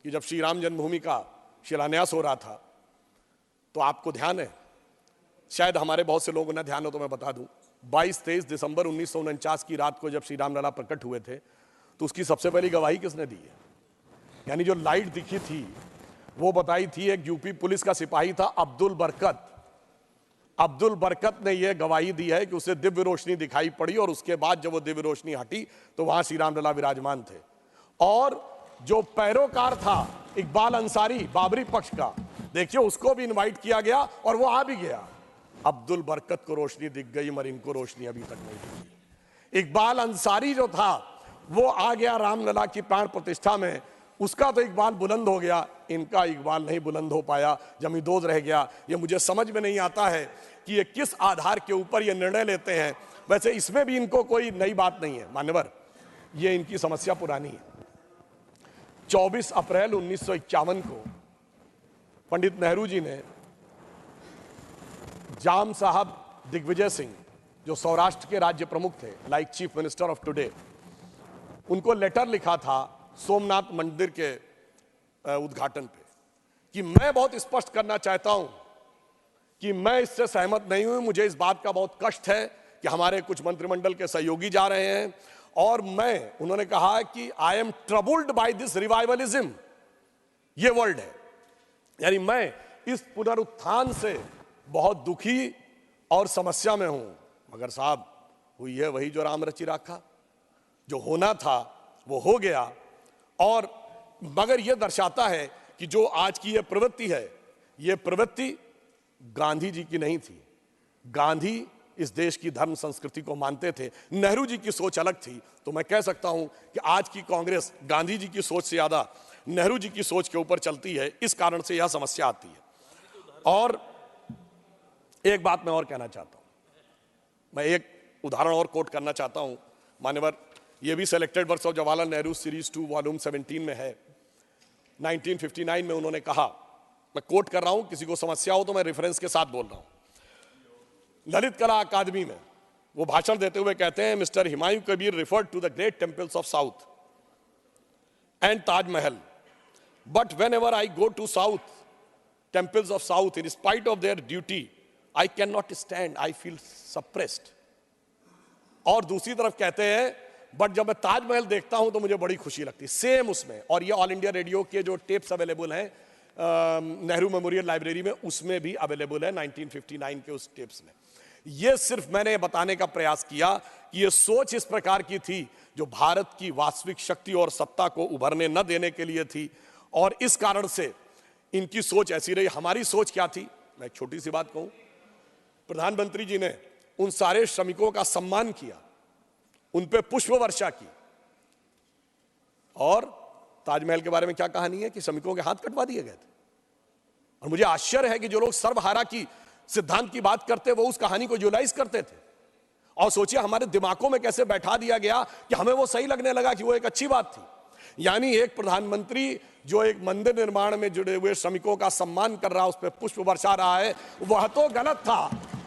कि जब श्री राम जन्मभूमि का शिलान्यास हो रहा था तो आपको ध्यान है, शायद हमारे बहुत से लोगों को ना ध्यान हो तो मैं बता दूं, 22-23 दिसंबर 1949 की रात को जब श्री रामलला प्रकट हुए थे तो उसकी सबसे पहली गवाही किसने दी है? यानी जो लाइट दिखी थी वो बताई थी एक यूपी पुलिस का सिपाही था अब्दुल बरकत। अब्दुल बरकत ने यह गवाही दी है कि उसे दिव्य रोशनी दिखाई पड़ी और उसके बाद जब वो दिव्य रोशनी हटी तो वहां श्री रामलला विराजमान थे। और जो पैरोकार था इकबाल अंसारी बाबरी पक्ष का, देखिए उसको भी इनवाइट किया गया और वो आ भी गया। अब्दुल बरकत को रोशनी दिख गई मगर इनको रोशनी अभी तक नहीं दिखी। इकबाल अंसारी जो था वो आ गया रामलला की प्राण प्रतिष्ठा में, उसका तो इकबाल बुलंद हो गया, इनका इकबाल नहीं बुलंद हो पाया, जमींदोज रह गया। ये मुझे समझ में नहीं आता है कि ये किस आधार के ऊपर ये निर्णय लेते हैं। वैसे इसमें भी इनको कोई नई बात नहीं है मान्यवर, ये इनकी समस्या पुरानी है। 24 अप्रैल 1951 को पंडित नेहरू जी ने जाम साहब दिग्विजय सिंह, जो सौराष्ट्र के राज्य प्रमुख थे, like chief minister of today, उनको लेटर लिखा था सोमनाथ मंदिर के उद्घाटन पे कि मैं बहुत स्पष्ट करना चाहता हूं कि मैं इससे सहमत नहीं हूं। मुझे इस बात का बहुत कष्ट है कि हमारे कुछ मंत्रिमंडल के सहयोगी जा रहे हैं और उन्होंने कहा कि I am troubled by this revivalism, ये वर्ड है, यानी मैं इस पुनरुत्थान से बहुत दुखी और समस्या में हूं। मगर साहब हुई है वही जो राम रचि राखा, जो होना था वो हो गया। और मगर यह दर्शाता है कि जो आज की यह प्रवृत्ति है, यह प्रवृत्ति गांधी जी की नहीं थी। गांधी इस देश की धर्म संस्कृति को मानते थे, नेहरू जी की सोच अलग थी। तो मैं कह सकता हूं कि आज की कांग्रेस गांधी जी की सोच से ज्यादा नेहरू जी की सोच के ऊपर चलती है, इस कारण से यह समस्या आती है। और एक बात मैं और कहना चाहता हूं, मैं एक उदाहरण और कोट करना चाहता हूं मान्यवर, यह भी selected works of Jawaharlal Nehru series 2 volume 17 में है। 1959 में उन्होंने कहा, मैं कोट कर रहा हूं, किसी को समस्या हो तो मैं रेफरेंस के साथ बोल रहा हूं। ललित कला अकादमी में वो भाषण देते हुए कहते हैं, mister Humayun Kabir referred to the great temples of south and Taj Mahal, but when ever I go to south temples of south in spite of their duty I can not stand, I feel suppressed. और दूसरी तरफ कहते हैं, but जब मैं ताजमहल देखता हूं तो मुझे बड़ी खुशी लगती है। सेम उसमें, और ये ऑल इंडिया रेडियो के जो टेप्स अवेलेबल हैं नेहरू मेमोरियल लाइब्रेरी में, उसमें भी अवेलेबल है 1959 के उस टेप्स में। ये सिर्फ मैंने बताने का प्रयास किया कि ये सोच इस प्रकार की थी जो भारत की वास्तविक शक्ति और सत्ता को उभरने न देने के लिए थी, और इस कारण से इनकी सोच ऐसी रही। हमारी सोच क्या थी, मैं एक छोटी सी बात कहूं, प्रधानमंत्री जी ने उन सारे श्रमिकों का सम्मान किया, उन पे पुष्प वर्षा की। और ताजमहल के बारे में क्या कहानी है कि श्रमिकों के हाथ कटवा दिए गए थे। और मुझे आश्चर्य है कि जो लोग सर्वहारा की सिद्धांत की बात करते वो उस कहानी को यूटिलाइज करते थे। और सोचिए हमारे दिमागों में कैसे बैठा दिया गया कि हमें वो सही लगने लगा कि वो एक अच्छी बात थी। यानी एक प्रधानमंत्री जो एक मंदिर निर्माण में जुड़े हुए श्रमिकों का सम्मान कर रहा, उस पर पुष्प बरसा रहा है, वह तो गलत था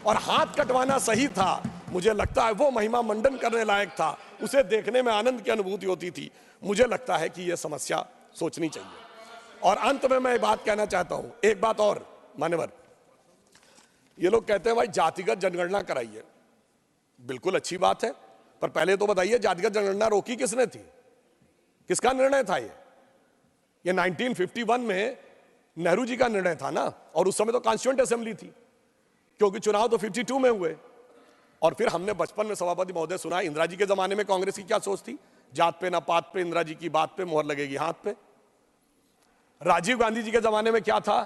और हाथ कटवाना सही था। मुझे लगता है वो महिमा मंडन करने लायक था, उसे देखने में आनंद की अनुभूति होती थी। मुझे लगता है कि यह समस्या सोचनी चाहिए। और अंत में मैं एक बात कहना चाहता हूं, एक बात और मान्यवर, ये लोग कहते हैं भाई जातिगत जनगणना कराइए, बिल्कुल अच्छी बात है, पर पहले तो बताइए जातिगत जनगणना रोकी किसने थी, किसका निर्णय था? ये 1951 में नेहरू जी का निर्णय था ना, और उस समय तो कॉन्स्टिट्यूएंट असेंबली थी, क्योंकि चुनाव तो 52 में हुए। और फिर हमने बचपन में सभापति महोदय सुना, इंदिरा जी के जमाने में कांग्रेस की क्या सोच थी, जात पे ना पात पे, इंदिरा जी की बात पे मोहर लगेगी हाथ पे। राजीव गांधी जी के जमाने में क्या था,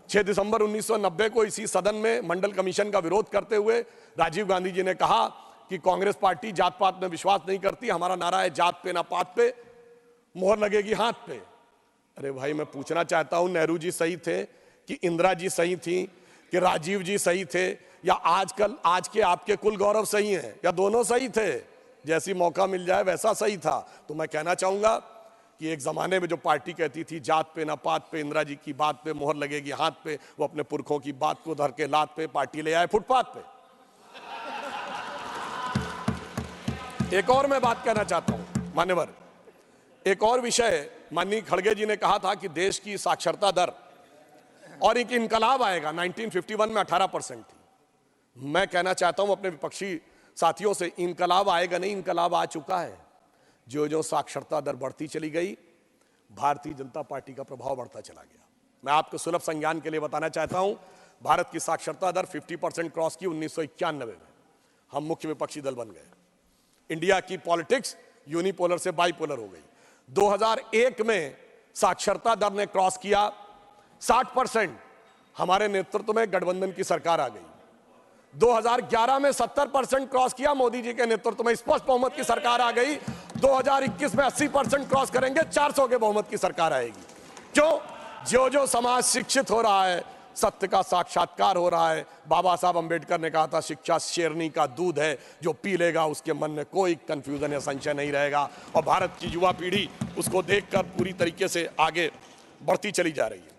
6 दिसंबर 1990 को इसी सदन में मंडल कमीशन का विरोध करते हुए राजीव गांधी जी ने कहा कि कांग्रेस पार्टी जात पात में विश्वास नहीं करती, हमारा नारा है जात पे ना पात पे, मोहर लगेगी हाथ पे। अरे भाई, मैं पूछना चाहता हूं, नेहरू जी सही थे कि इंदिरा जी सही थी कि राजीव जी सही थे, या आज के आपके कुल गौरव सही हैं, या दोनों सही थे? जैसी मौका मिल जाए वैसा सही था। तो मैं कहना चाहूंगा कि एक जमाने में जो पार्टी कहती थी जात पे ना पात पे, इंदिरा जी की बात पे मोहर लगेगी हाथ पे, वो अपने पुरखों की बात को धर के लात पे पार्टी ले आए फुटपाथ पे। एक और मैं बात कहना चाहता हूं मान्यवर, एक और विषय, माननीय खड़गे जी ने कहा था कि देश की साक्षरता दर और एक इनकलाब आएगा, 1951 में 18% थी। मैं कहना चाहता हूं अपने विपक्षी साथियों से, इनकलाब आएगा नहीं, इनकलाब आ चुका है। जो जो साक्षरता दर बढ़ती चली गई, भारतीय जनता पार्टी का प्रभाव बढ़ता चला गया। मैं आपको सुलभ संज्ञान के लिए बताना चाहता हूं, भारत की साक्षरता दर 50% क्रॉस की 1991 में, हम मुख्य विपक्षी दल बन गए। इंडिया की पॉलिटिक्स यूनिपोलर से बाइपोलर हो गई। 2001 में साक्षरता दर ने क्रॉस किया 60%, हमारे नेतृत्व में गठबंधन की सरकार आ गई। 2011 में 70% क्रॉस किया, मोदी जी के नेतृत्व में स्पष्ट बहुमत की सरकार आ गई। 2021 में 80% क्रॉस करेंगे, 400 के बहुमत की सरकार आएगी। क्यों? जो जो समाज शिक्षित हो रहा है, सत्य का साक्षात्कार हो रहा है। बाबा साहब अंबेडकर ने कहा था, शिक्षा शेरनी का दूध है, जो पी लेगा उसके मन में कोई कंफ्यूजन या संशय नहीं रहेगा। और भारत की युवा पीढ़ी उसको देखकर पूरी तरीके से आगे बढ़ती चली जा रही है।